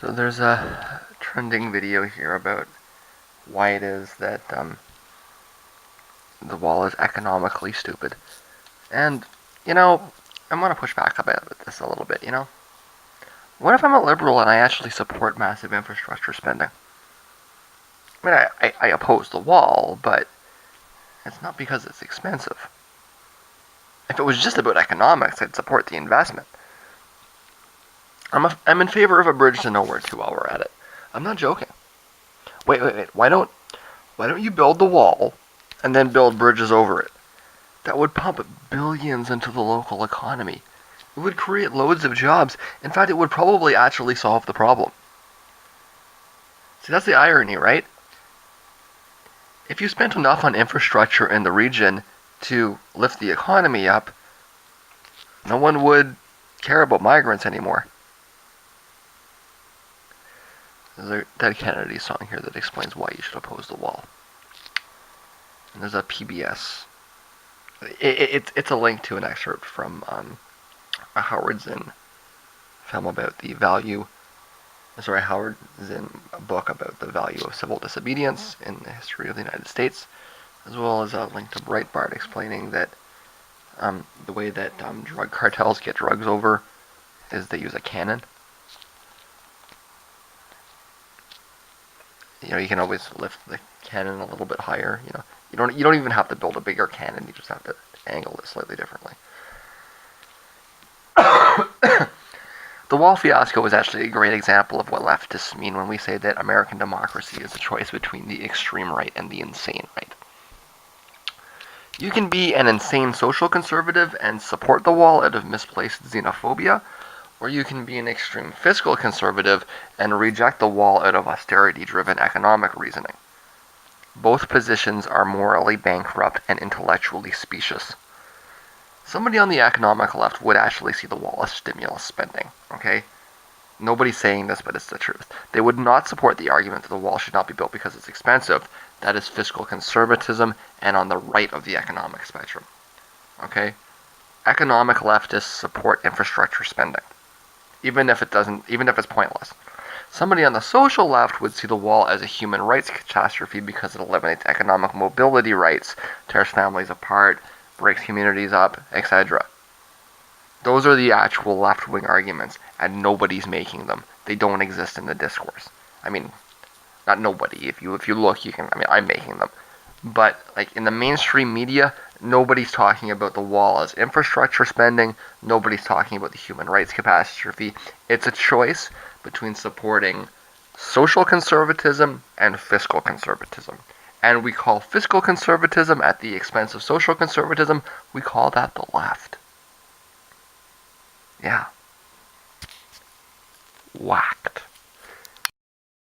So there's a trending video here about why it is that the wall is economically stupid. And, I want to push back a bit with this a little bit. What if I'm a liberal and I actually support massive infrastructure spending? I mean, I oppose the wall, but it's not because it's expensive. If it was just about economics, I'd support the investment. I'm in favor of a bridge to nowhere too while we're at it. I'm not joking. Wait. Why don't you build the wall and then build bridges over it? That would pump billions into the local economy. It would create loads of jobs. In fact, it would probably actually solve the problem. See, that's the irony, right? If you spent enough on infrastructure in the region to lift the economy up, no one would care about migrants anymore. There's a Dead Kennedy song here that explains why you should oppose the wall. And there's a PBS. It's a link to an excerpt from a Howard Zinn film about the value. Howard Zinn book about the value of civil disobedience in the history of the United States, as well as a link to Breitbart explaining that the way that drug cartels get drugs over is they use a cannon. You can always lift the cannon a little bit higher. You don't even have to build a bigger cannon. You just have to angle it slightly differently. The wall fiasco is actually a great example of what leftists mean when we say that American democracy is a choice between the extreme right and the insane right. You can be an insane social conservative and support the wall out of misplaced xenophobia, or you can be an extreme fiscal conservative and reject the wall out of austerity-driven economic reasoning. Both positions are morally bankrupt and intellectually specious. Somebody on the economic left would actually see the wall as stimulus spending, okay? Nobody's saying this, but it's the truth. They would not support the argument that the wall should not be built because it's expensive. That is fiscal conservatism and on the right of the economic spectrum, okay? Economic leftists support infrastructure spending, even if it's pointless. Somebody on the social left would see the wall as a human rights catastrophe because it eliminates economic mobility rights, tears families apart, breaks communities up, etc. Those are the actual left-wing arguments, and nobody's making them. They don't exist in the discourse. I mean, not nobody. If you look, you can. I'm making them. But in the mainstream media, nobody's talking about the wall as infrastructure spending. Nobody's talking about the human rights catastrophe. It's a choice between supporting social conservatism and fiscal conservatism. And we call fiscal conservatism at the expense of social conservatism, we call that the left. Yeah. Whack.